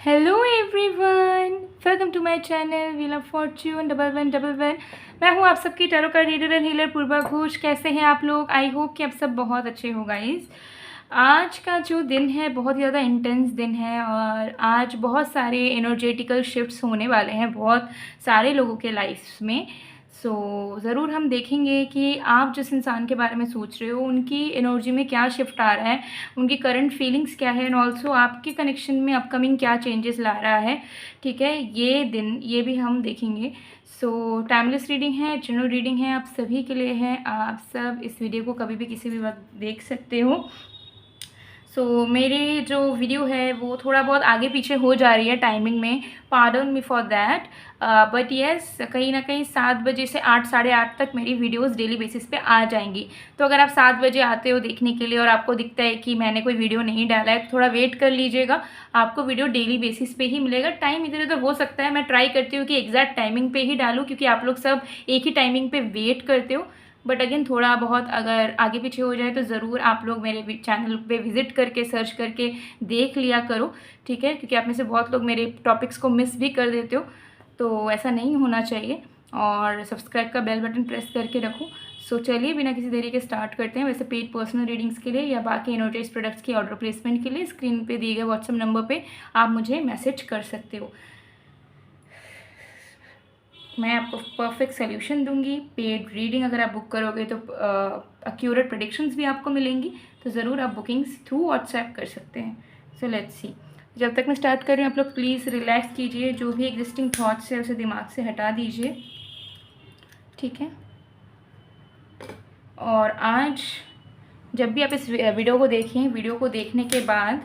Hello everyone, welcome to my channel wheel of fortune 1111। मैं हूँ आप सबकी tarot card reader and healer Purva Ghosh. कैसे हैं आप लोग? आई होप कि आप सब बहुत अच्छे हो गाइस। आज का जो दिन है बहुत ज़्यादा इंटेंस दिन है और आज बहुत सारे एनर्जेटिकल शिफ्ट्स होने वाले हैं बहुत सारे लोगों के लाइफ में। ज़रूर हम देखेंगे कि आप जिस इंसान के बारे में सोच रहे हो उनकी एनर्जी में क्या शिफ्ट आ रहा है, उनकी करंट फीलिंग्स क्या है एंड ऑल्सो आपके कनेक्शन में अपकमिंग क्या चेंजेस ला रहा है। ठीक है, ये दिन ये भी हम देखेंगे। टाइमलेस रीडिंग है, जनरल रीडिंग है, आप सभी के लिए है। आप सब इस वीडियो को कभी भी किसी भी वक्त देख सकते हो। मेरी जो वीडियो है वो थोड़ा बहुत आगे पीछे हो जा रही है टाइमिंग में, pardon me for that. But yes, कहीं ना कहीं 7 बजे से 8 साढ़े 8 तक मेरी वीडियोस डेली बेसिस पे आ जाएंगी। तो अगर आप 7 बजे आते हो देखने के लिए और आपको दिखता है कि मैंने कोई वीडियो नहीं डाला है तो थोड़ा वेट कर लीजिएगा। आपको वीडियो डेली बेसिस पे ही मिलेगा। टाइम इधर उधर हो सकता है, मैं ट्राई करती हूँ कि एग्जैक्ट टाइमिंग पे ही डालूँ क्योंकि आप लोग सब एक ही टाइमिंग पे वेट करते हो। बट अगेन थोड़ा बहुत अगर आगे पीछे हो जाए तो ज़रूर आप लोग मेरे चैनल पे विजिट करके सर्च करके देख लिया करो। ठीक है, क्योंकि आप में से बहुत लोग मेरे टॉपिक्स को मिस भी कर देते हो, तो ऐसा नहीं होना चाहिए। और सब्सक्राइब का बेल बटन प्रेस करके रखो। चलिए बिना किसी देरी के स्टार्ट करते हैं। वैसे पेड पर्सनल रीडिंग्स के लिए या बाकी एनर्जाइज प्रोडक्ट्स की ऑर्डर प्लेसमेंट के लिए स्क्रीन पे दिए गए व्हाट्सएप नंबर पे आप मुझे मैसेज कर सकते हो। मैं आपको परफेक्ट सोल्यूशन दूंगी। पेड रीडिंग अगर आप बुक करोगे तो एक्यूरेट प्रेडिक्शंस भी आपको मिलेंगी। तो ज़रूर आप बुकिंग्स थ्रू व्हाट्सएप कर सकते हैं। So let's see. जब तक मैं स्टार्ट कर रही हूँ आप लोग प्लीज़ रिलैक्स कीजिए, जो भी एग्जिस्टिंग थॉट्स है उसे दिमाग से हटा दीजिए। ठीक है, और आज जब भी आप इस वीडियो को देखें, वीडियो को देखने के बाद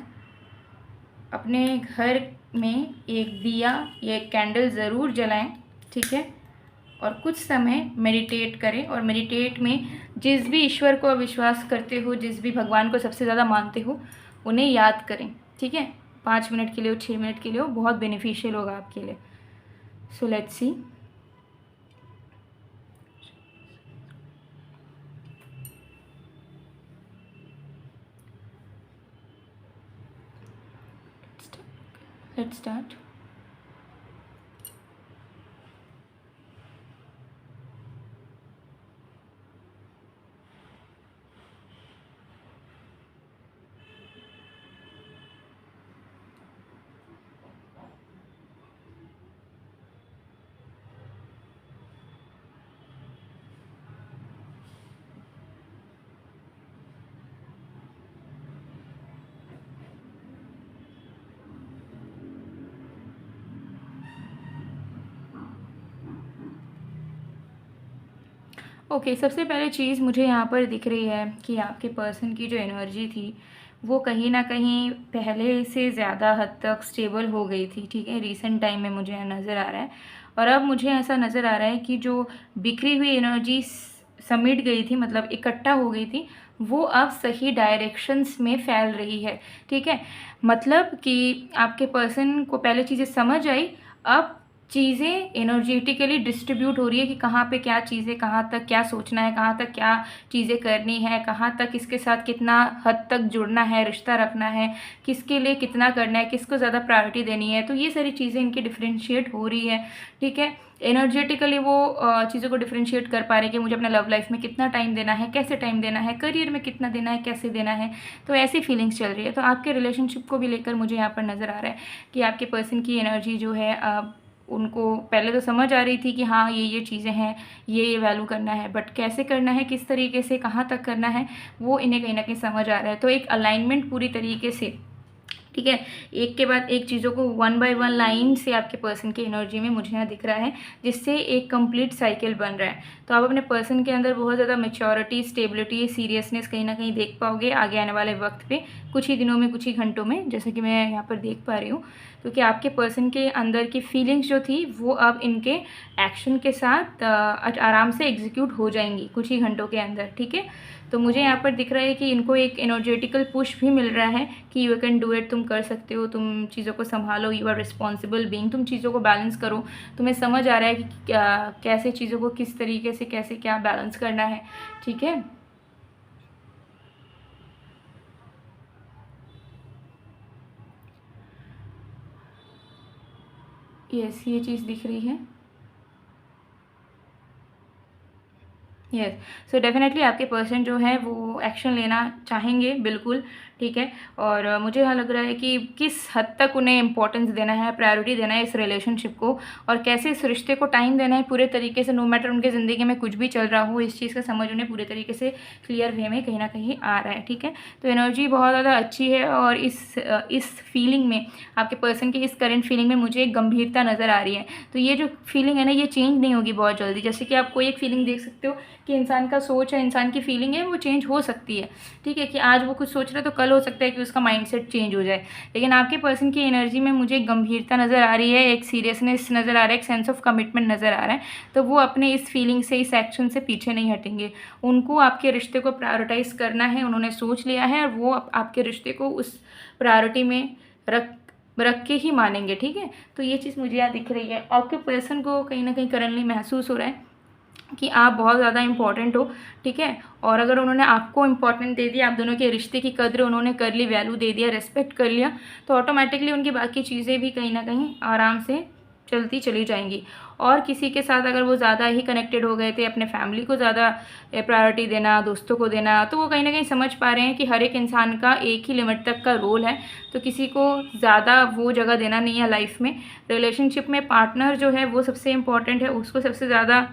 अपने घर में एक दिया या एक कैंडल ज़रूर जलाएं। ठीक है, और कुछ समय मेडिटेट करें। और मेडिटेट में जिस भी ईश्वर को विश्वास करते हो, जिस भी भगवान को सबसे ज़्यादा मानते हो, उन्हें याद करें। ठीक है, 5 मिनट के लिए हो, 6 मिनट के लिए हो, बहुत बेनिफिशियल होगा आपके लिए। So let's see. Let's start. Okay, सबसे पहले चीज़ मुझे यहाँ पर दिख रही है कि आपके पर्सन की जो एनर्जी थी वो कहीं ना कहीं पहले से ज़्यादा हद तक स्टेबल हो गई थी। ठीक है, रीसेंट टाइम में मुझे नज़र आ रहा है। और अब मुझे ऐसा नज़र आ रहा है कि जो बिखरी हुई एनर्जी समेट गई थी, मतलब इकट्ठा हो गई थी, वो अब सही डायरेक्शंस में फैल रही है। ठीक है, मतलब कि आपके पर्सन को पहले चीज़ें समझ आई, अब चीज़ें एनर्जेटिकली डिस्ट्रीब्यूट हो रही है कि कहाँ पे क्या चीज़ें, कहाँ तक क्या सोचना है, कहाँ तक क्या चीज़ें करनी है, कहाँ तक इसके साथ कितना हद तक जुड़ना है, रिश्ता रखना है, किसके लिए कितना करना है, किसको ज़्यादा प्रायोरिटी देनी है। तो ये सारी चीज़ें इनकी डिफ्रेंशिएट हो रही है। ठीक है, एनर्जेटिकली वो चीज़ों को डिफ्रेंशिएट कर पा रहे हैं कि मुझे अपने लव लाइफ में कितना टाइम देना है, कैसे टाइम देना है, करियर में कितना देना है, कैसे देना है। तो ऐसी फीलिंग्स चल रही है। तो आपके रिलेशनशिप को भी लेकर मुझे यहाँ पर नज़र आ रहा है कि आपके पर्सन की एनर्जी जो है, उनको पहले तो समझ आ रही थी कि हाँ ये चीज़ें हैं, ये वैल्यू करना है, बट कैसे करना है, किस तरीके से, कहाँ तक करना है, वो इन्हें कहीं ना कहीं समझ आ रहा है। तो एक अलाइनमेंट पूरी तरीके से, ठीक है, एक के बाद एक चीज़ों को 1 बाय 1 लाइन से आपके पर्सन की एनर्जी में मुझे यहाँ दिख रहा है, जिससे एक कंप्लीट साइकिल बन रहा है। तो आप अपने पर्सन के अंदर बहुत ज़्यादा मैच्योरिटी, स्टेबिलिटी, सीरियसनेस कहीं ना कहीं देख पाओगे आगे आने वाले वक्त पे, कुछ ही दिनों में, कुछ ही घंटों में, जैसे कि मैं यहाँ पर देख पा रही हूँ। क्योंकि आपके पर्सन के अंदर की फीलिंग्स जो थी वो अब इनके एक्शन के साथ आराम से एग्जीक्यूट हो जाएंगी कुछ ही घंटों के अंदर। ठीक है, तो मुझे यहाँ पर दिख रहा है कि इनको एक एनर्जेटिकल पुश भी मिल रहा है कि यू कैन डू इट, तुम कर सकते हो, तुम चीज़ों को संभालो, यू आर रिस्पॉन्सिबल बीइंग, तुम चीज़ों को बैलेंस करो। तुम्हें समझ आ रहा है कि कैसे चीज़ों को किस तरीके से कैसे क्या बैलेंस करना है। ठीक है, यस, ये चीज़ दिख रही है। यस, सो डेफिनेटली आपके पर्सन जो है वो एक्शन लेना चाहेंगे, बिल्कुल, ठीक है। और मुझे यहाँ लग रहा है कि किस हद तक उन्हें इम्पोर्टेंस देना है, प्रायोरिटी देना है इस रिलेशनशिप को, और कैसे इस रिश्ते को टाइम देना है पूरे तरीके से, नो मैटर उनके ज़िंदगी में कुछ भी चल रहा हो, इस चीज़ का समझ उन्हें पूरे तरीके से क्लियर वे में कहीं ना कहीं आ रहा है, ठीक है। तो एनर्जी बहुत ज़्यादा अच्छी है, और इस फीलिंग में, आपके पर्सन की इस करंट फीलिंग में मुझे एक गंभीरता नज़र आ रही है। तो ये जो फीलिंग है ना, ये चेंज नहीं होगी बहुत जल्दी। जैसे कि आप कोई एक फीलिंग देख सकते हो कि इंसान का सोच है, इंसान की फीलिंग है, वो चेंज हो सकती है, ठीक है, कि आज वो कुछ सोच रहा है तो कल हो सकता है कि उसका माइंडसेट चेंज हो जाए। लेकिन आपके पर्सन की एनर्जी में मुझे एक गंभीरता नज़र आ रही है, एक सीरियसनेस नज़र आ रहा है, एक सेंस ऑफ कमिटमेंट नज़र आ रहा है। तो वो अपने इस फीलिंग से, इस एक्शन से पीछे नहीं हटेंगे। उनको आपके रिश्ते को प्रायोरिटाइज करना है, उन्होंने सोच लिया है, और वो आपके रिश्ते को उस प्रायोरिटी में रख के ही मानेंगे, ठीक है। तो ये चीज़ मुझे यहाँ दिख रही है। आपके पर्सन को कहीं ना कहीं करंटली महसूस हो रहा है कि आप बहुत ज़्यादा इम्पॉर्टेंट हो, ठीक है। और अगर उन्होंने आपको इम्पॉर्टेंट दे दिया, आप दोनों के रिश्ते की कद्र उन्होंने कर ली, वैल्यू दे दिया, रेस्पेक्ट कर लिया, तो ऑटोमेटिकली उनकी बाकी चीज़ें भी कहीं ना कहीं आराम से चलती चली जाएंगी। और किसी के साथ अगर वो ज़्यादा ही कनेक्टेड हो गए थे, अपने फैमिली को ज़्यादा प्रायोरिटी देना, दोस्तों को देना, तो वो कहीं ना कहीं समझ पा रहे हैं कि हर एक इंसान का एक ही लिमिट तक का रोल है, तो किसी को ज़्यादा वो जगह देना नहीं है लाइफ में। रिलेशनशिप में पार्टनर जो है वो सबसे इम्पॉर्टेंट है, उसको सबसे ज़्यादा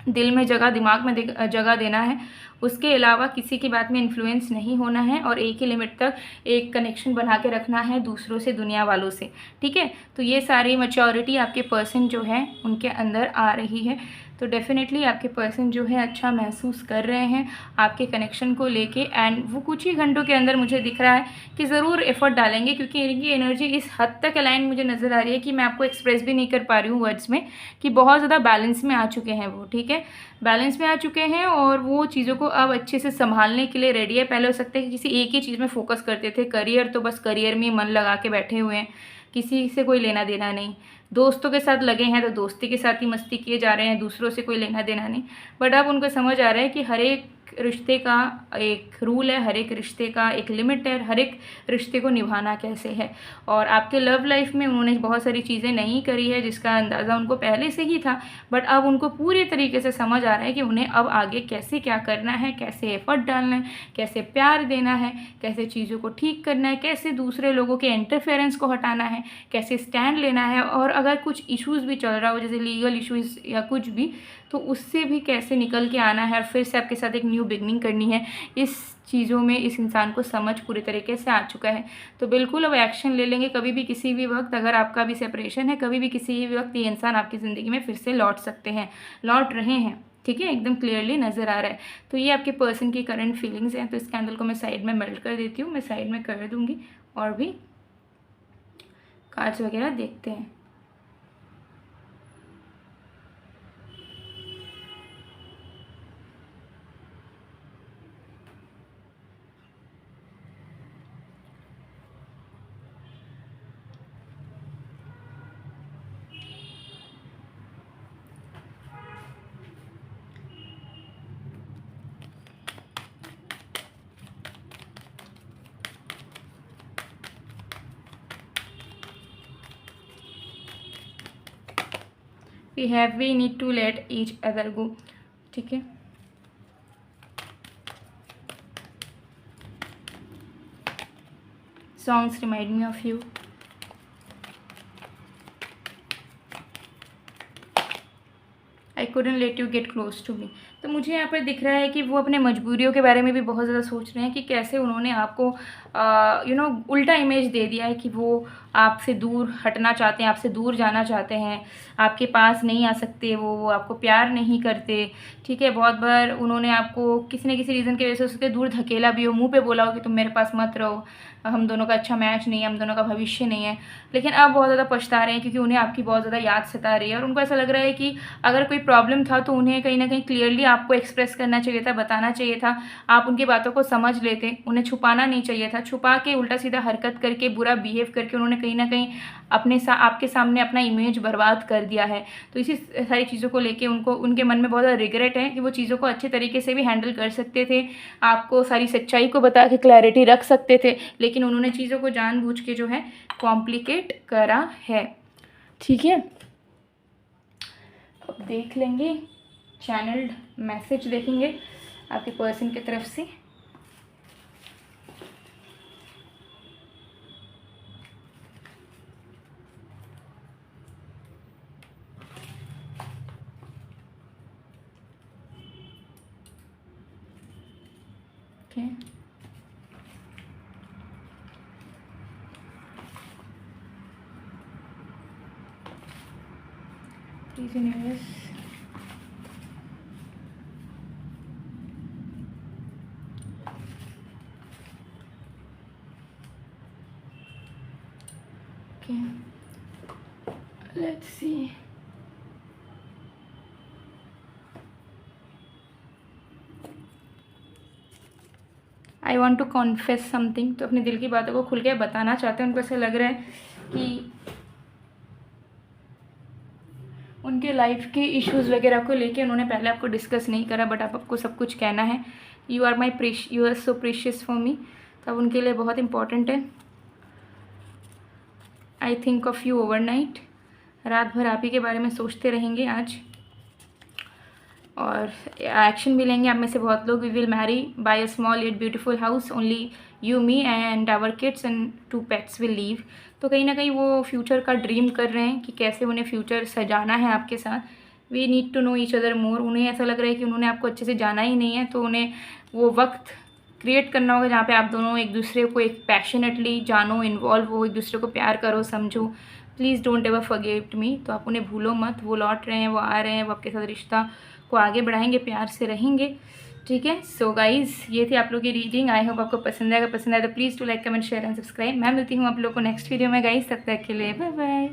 दिल में जगह, दिमाग में जगह देना है। उसके अलावा किसी की बात में इन्फ्लुएंस नहीं होना है, और एक ही लिमिट तक एक कनेक्शन बना के रखना है दूसरों से, दुनिया वालों से, ठीक है। तो ये सारी मैच्योरिटी आपके पर्सन जो है उनके अंदर आ रही है। तो डेफिनेटली आपके पर्सन जो है अच्छा महसूस कर रहे हैं आपके कनेक्शन को लेके, एंड वो कुछ ही घंटों के अंदर मुझे दिख रहा है कि ज़रूर एफर्ट डालेंगे, क्योंकि इनकी एनर्जी इस हद तक अलाइन मुझे नज़र आ रही है कि मैं आपको एक्सप्रेस भी नहीं कर पा रही हूँ वर्ड्स में, कि बहुत ज़्यादा बैलेंस में आ चुके हैं वो, ठीक है, बैलेंस में आ चुके हैं, और वो चीज़ों को अब अच्छे से संभालने के लिए रेडी है। पहले हो सकता है कि किसी एक ही चीज़ में फोकस करते थे, करियर, तो बस करियर में मन लगा के बैठे हुए हैं, किसी से कोई लेना देना नहीं, दोस्तों के साथ लगे हैं तो दोस्ती के साथ ही मस्ती किए जा रहे हैं, दूसरों से कोई लेना देना नहीं। बट अब उनको समझ आ रहा है कि हर एक रिश्ते का एक रूल है, हर एक रिश्ते का एक लिमिट है, हर एक रिश्ते को निभाना कैसे है। और आपके लव लाइफ में उन्होंने बहुत सारी चीज़ें नहीं करी है जिसका अंदाज़ा उनको पहले से ही था, बट अब उनको पूरी तरीके से समझ आ रहा है कि उन्हें अब आगे कैसे क्या करना है, कैसे एफर्ट डालना है, कैसे प्यार देना है, कैसे चीज़ों को ठीक करना है, कैसे दूसरे लोगों के इंटरफेरेंस को हटाना है, कैसे स्टैंड लेना है, और अगर कुछ इश्यूज़ भी चल रहा हो, जैसे लीगल इश्यूज़ या कुछ भी, तो उससे भी कैसे निकल के आना है, और फिर से आपके साथ एक न्यू बिगनिंग करनी है। इस चीज़ों में इस इंसान को समझ पूरी तरीके से आ चुका है। तो बिल्कुल अब एक्शन ले लेंगे। कभी भी किसी भी वक्त, अगर आपका भी सेपरेशन है, कभी भी किसी भी वक्त ये इंसान आपकी ज़िंदगी में फिर से लौट सकते हैं, लौट रहे हैं, ठीक है, एकदम क्लियरली नज़र आ रहा है। तो ये आपके पर्सन की करंट फीलिंग्स हैं। तो इस कैंडल को मैं साइड में मेल्ट कर देती हूँ, मैं साइड में कर दूँगी, और भी कार्ड्स वगैरह देखते हैं। we need to let each other go, ठीक है। songs remind me of you, I couldn't let you get close to me। तो मुझे यहाँ पर दिख रहा है कि वो अपने मजबूरियों के बारे में भी बहुत ज़्यादा सोच रहे हैं कि कैसे उन्होंने आपको उल्टा इमेज दे दिया है कि वो आपसे दूर हटना चाहते हैं, आपसे दूर जाना चाहते हैं, आपके पास नहीं आ सकते, वो आपको प्यार नहीं करते, ठीक है। बहुत बार उन्होंने आपको किसी न किसी रीज़न की वजह से उसके दूर धकेला भी हो, मुंह पे बोला हो कि तुम मेरे पास मत रहो, हम दोनों का अच्छा मैच नहीं है, हम दोनों का भविष्य नहीं है। लेकिन अब बहुत ज़्यादा पछता रहे हैं क्योंकि उन्हें आपकी बहुत ज़्यादा याद सता रही है, और उनको ऐसा लग रहा है कि अगर कोई प्रॉब्लम था तो उन्हें कहीं ना कहीं क्लियरली आपको एक्सप्रेस करना चाहिए था, बताना चाहिए था, आप उनकी बातों को समझ लेते, उन्हें छुपाना नहीं चाहिए था। छुपा के उल्टा सीधा हरकत करके, बुरा बिहेव करके उन्होंने कहीं ना कहीं आपके सामने अपना इमेज बर्बाद कर दिया है। तो इसी सारी चीज़ों को लेके उनके मन में बहुत ज़्यादा रिग्रेट है कि वो चीज़ों को अच्छे तरीके से भी हैंडल कर सकते थे, आपको सारी सच्चाई को बता के क्लैरिटी रख सकते थे, लेकिन उन्होंने चीज़ों को जानबूझ के जो है कॉम्प्लिकेट करा है। ठीक है, अब देख लेंगे, चैनल्ड मैसेज देखेंगे आपके पर्सन की तरफ से। Okay, please universe, okay, let's see. I want to confess something, तो अपने दिल की बातों को खुल के बताना चाहते हैं। उनको ऐसा लग रहा है कि उनके लाइफ के इश्यूज़ वगैरह को लेके उन्होंने पहले आपको डिस्कस नहीं करा, बट आपको सब कुछ कहना है। You are so precious for me, तो अब उनके लिए बहुत इंपॉर्टेंट है। I think of you overnight, रात भर आप ही के बारे में सोचते रहेंगे आज, और एक्शन भी लेंगे आप में से बहुत लोग। We will marry buy a small yet beautiful house, only you, me and our kids and 2 pets will live. तो कहीं ना कहीं वो फ्यूचर का ड्रीम कर रहे हैं कि कैसे उन्हें फ्यूचर सजाना है आपके साथ। We need to know each other more. उन्हें ऐसा लग रहा है कि उन्होंने आपको अच्छे से जाना ही नहीं है, तो उन्हें वो वक्त क्रिएट करना होगा जहाँ पे आप दोनों एक दूसरे को एक पैशनेटली जानो, इन्वॉल्व हो, एक दूसरे को प्यार करो, समझो। Please don't ever forget me. तो आप उन्हें भूलो मत, वो लौट रहे हैं, वो आ रहे हैं, वो आपके साथ रिश्ता को आगे बढ़ाएंगे, प्यार से रहेंगे, ठीक है। सो गाइज़, ये थी आप लोग की रीडिंग। आई होप आपको पसंद आएगा। पसंद आए तो please to like, comment, share and subscribe. मैं मिलती हूँ आप लोग को नेक्स्ट वीडियो में गाइज़, तब तक के लिए बाय बाय।